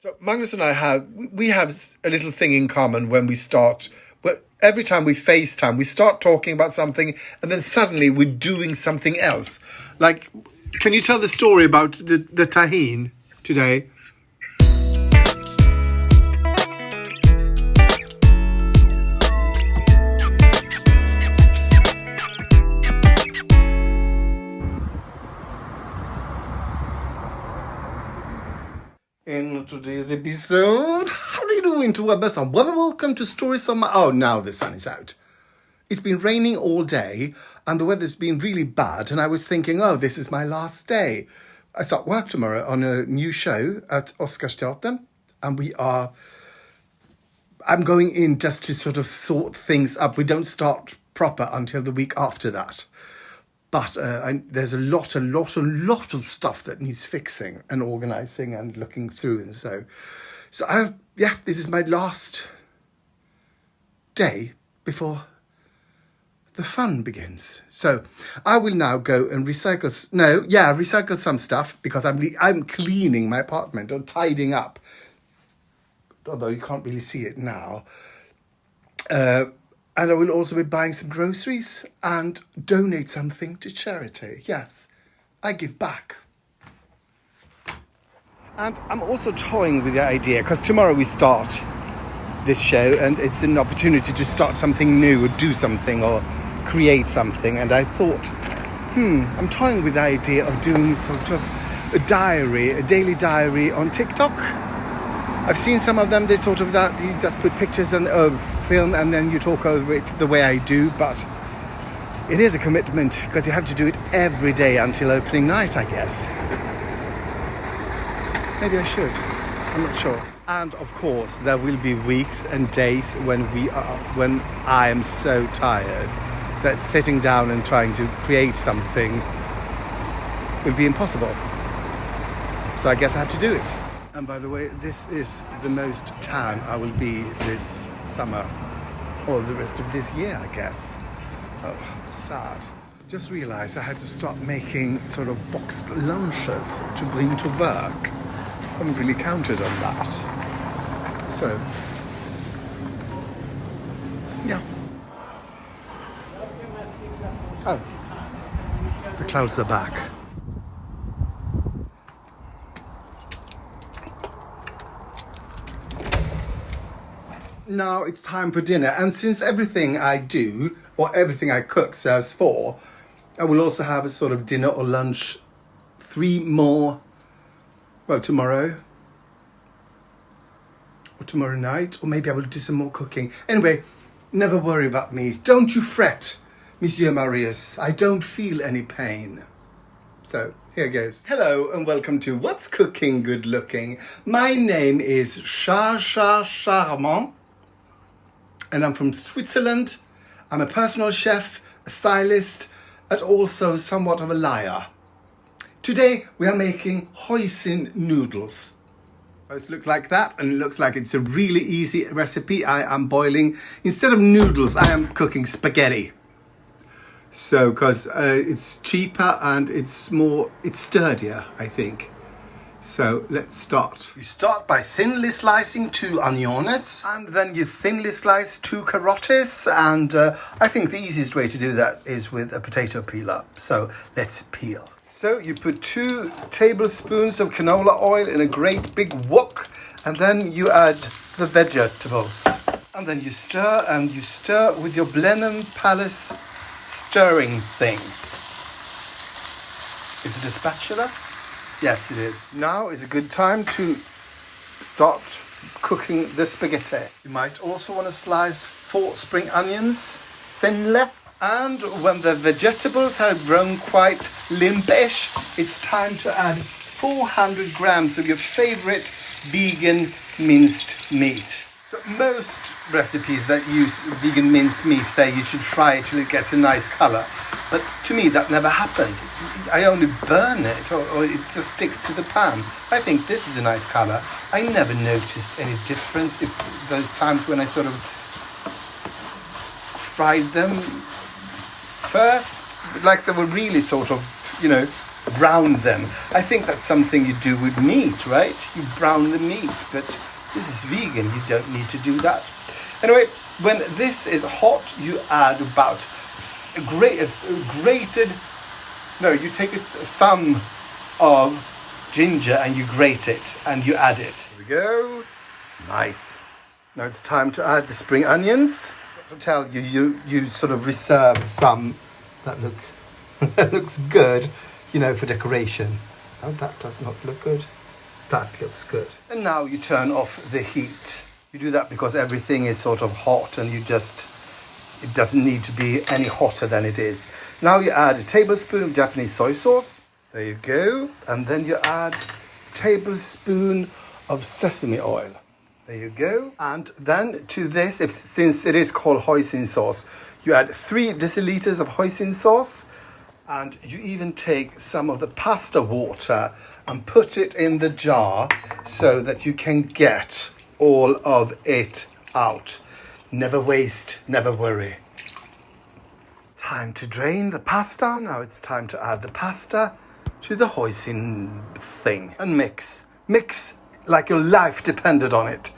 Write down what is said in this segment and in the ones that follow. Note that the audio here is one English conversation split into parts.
So Magnus and I have a little thing in common when we start. Every time we FaceTime, we start talking about something, and then suddenly we're doing something else. Like, can you tell the story about the Tajin today? In today's episode, how are you doing to Webber? Welcome to Stories of My... Oh, now the sun is out. It's been raining all day and the weather's been really bad, and I was thinking, oh, this is my last day. I start work tomorrow on a new show at Oscarsteatern, and I'm going in just to sort of sort things up. We don't start proper until the week after that. But there's a lot of stuff that needs fixing and organising and looking through. And so this is my last day before the fun begins. So I will now go and recycle some stuff, because I'm cleaning my apartment or tidying up. Although you can't really see it now. And I will also be buying some groceries and donate something to charity. Yes, I give back. And I'm also toying with the idea, because tomorrow we start this show, and it's an opportunity to start something new or do something or create something. And I thought, I'm toying with the idea of doing sort of a daily diary on TikTok. I've seen some of them, they sort of that, you just put pictures and film and then you talk over it the way I do, but it is a commitment because you have to do it every day until opening night, I guess. Maybe I should, I'm not sure. And of course, there will be weeks and days when I am so tired that sitting down and trying to create something will be impossible. So I guess I have to do it. And by the way, this is the most tan I will be this summer, or the rest of this year, I guess. Oh, sad. Just realised I had to start making sort of boxed lunches to bring to work. I haven't really counted on that. So, yeah. Oh, the clouds are back. Now it's time for dinner, and since everything I do or everything I cook serves 4, I will also have a sort of dinner or lunch 3 more, tomorrow or tomorrow night, or maybe I will do some more cooking. Anyway, never worry about me. Don't you fret, Monsieur Marius. I don't feel any pain. So here goes. Hello and welcome to What's Cooking Good Looking. My name is Charmant. And I'm from Switzerland. I'm a personal chef, a stylist, and also somewhat of a liar. Today we are making hoisin noodles. It looks like that, and it looks like it's a really easy recipe. I am boiling, instead of noodles, I am cooking spaghetti. So, because it's cheaper and it's sturdier, I think. So let's start. You start by thinly slicing 2 onions, and then you thinly slice 2 carrots, and I think the easiest way to do that is with a potato peeler. So let's peel. So you put 2 tablespoons of canola oil in a great big wok, and then you add the vegetables. And then you stir with your Blenheim Palace stirring thing. Is it a spatula? Yes, it is. Now is a good time to start cooking the spaghetti. You might also want to slice 4 spring onions thinly. And when the vegetables have grown quite limpish, it's time to add 400 grams of your favorite vegan minced meat. So most recipes that use vegan minced meat say you should fry it till it gets a nice colour. But to me, that never happens. I only burn it, or it just sticks to the pan. I think this is a nice colour. I never noticed any difference those times when I sort of fried them first. Like they were really sort of, brown them. I think that's something you do with meat, right? You brown the meat, but this is vegan. You don't need to do that. Anyway, when this is hot, you add about you take a thumb of ginger and you grate it and you add it. Here we go. Nice. Now it's time to add the spring onions. To tell you, you sort of reserve some that look that looks good, you know, for decoration. Oh, that does not look good. That looks good. And now you turn off the heat. You do that because everything is sort of hot and it doesn't need to be any hotter than it is. Now you add a tablespoon of Japanese soy sauce. There you go. And then you add a tablespoon of sesame oil. There you go. And then to this, since it is called hoisin sauce, you add 3 deciliters of hoisin sauce. And you even take some of the pasta water and put it in the jar so that you can get all of it out. Never waste, never worry. Time to drain the pasta. Now it's time to add the pasta to the hoisin thing and mix. Mix like your life depended on it.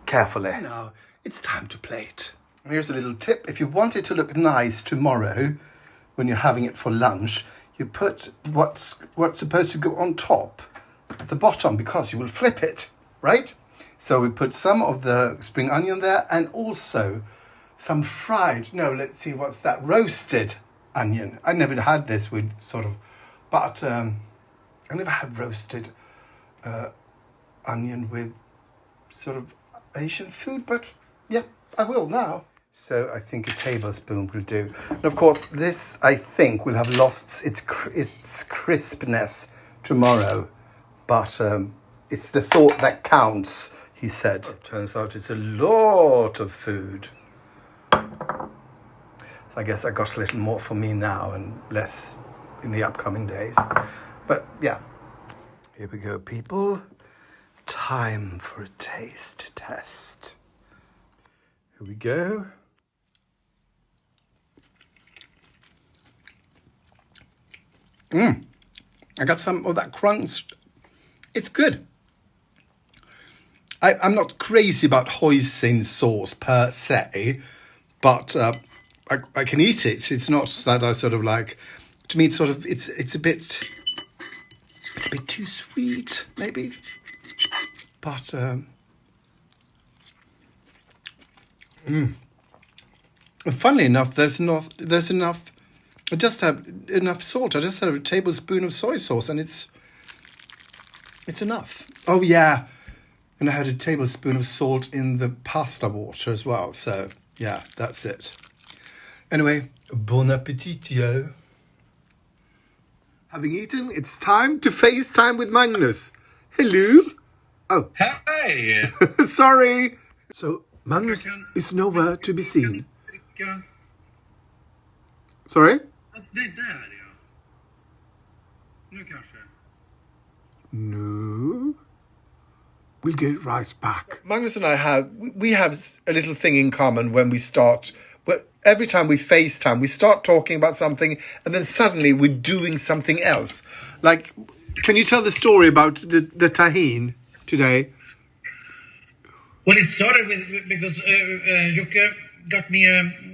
Carefully. Now it's time to plate. Here's a little tip. If you want it to look nice tomorrow, when you're having it for lunch, you put what's supposed to go on top at the bottom because you will flip it, right? So we put some of the spring onion there and also some fried, no, let's see, what's that? Roasted onion. I never had this with sort of, but I never had roasted onion with sort of Asian food, but yeah, I will now. So I think a tablespoon will do. And of course, this, I think, will have lost its crispness tomorrow. But it's the thought that counts, he said. It turns out it's a lot of food. So I guess I got a little more for me now and less in the upcoming days. But yeah, here we go, people. Time for a taste test. Here we go. I got some of that crunch. It's good. I'm not crazy about hoisin sauce per se, but I can eat it. It's not that I sort of like. To me, it's sort of it's a bit too sweet, maybe. But funnily enough, there's enough. I just have enough salt. I just have a tablespoon of soy sauce, and it's enough. Oh yeah, and I had a tablespoon of salt in the pasta water as well. So yeah, that's it. Anyway, bon appetitio. Having eaten, it's time to FaceTime with Magnus. Hello. Oh. Hey. Sorry. So Magnus is nowhere to be seen. Sorry? Det är där, ja. Nu kanske. No. We'll get right back. Magnus and I have a little thing in common when we start. Well, every time we FaceTime, we start talking about something, and then suddenly we're doing something else. Like, can you tell the story about the Tajin today? Well, it started because Jocke got me.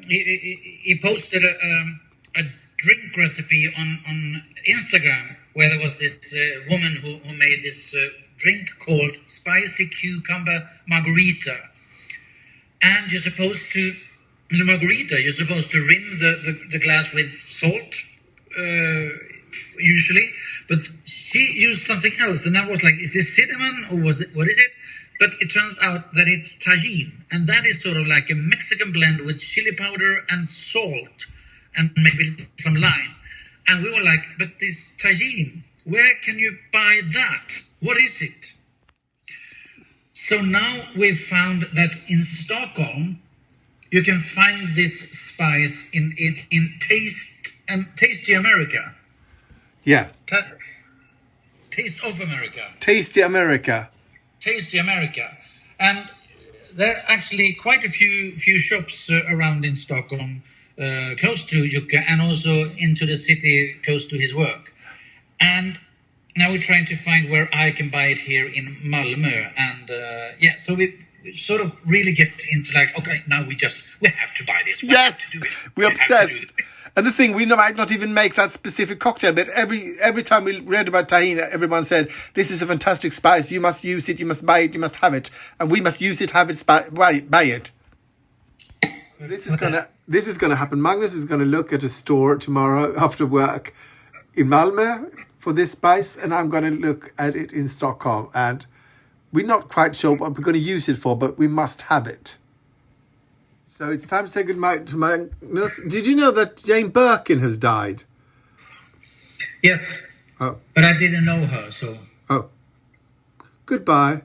He posted a drink recipe on Instagram where there was this woman who made this drink called spicy cucumber margarita, and you're supposed to. In a margarita, you're supposed to rim the glass with salt, usually, but she used something else, and I was like, is this cinnamon or what is it? But it turns out that it's Tajin, and that is sort of like a Mexican blend with chili powder and salt, and maybe some lime. And we were like, but this Tajin, where can you buy that? What is it? So now we've found that in Stockholm, you can find this spice in Tasty America. Yeah. Taste of America. Tasty America. Tasty America. And there are actually quite a few shops around in Stockholm close to Jukka and also into the city close to his work. And now we're trying to find where I can buy it here in Malmö. And so we sort of really get into like, okay, now we have to buy this. We have to do it. We're obsessed. And the thing, we might not even make that specific cocktail, but every time we read about Tajin, everyone said, this is a fantastic spice, you must use it, you must buy it, you must have it. And we must use it, have it, buy it. This is gonna happen. Magnus is gonna look at a store tomorrow after work in Malmö for this spice, and I'm gonna look at it in Stockholm. And we're not quite sure what we're gonna use it for, but we must have it. So it's time to say goodbye to Magnus. Did you know that Jane Birkin has died? Yes. Oh. But I didn't know her, so... Oh. Goodbye.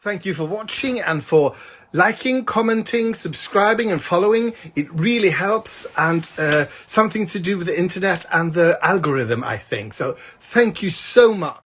Thank you for watching and for liking, commenting, subscribing and following. It really helps, and something to do with the internet and the algorithm, I think. So thank you so much.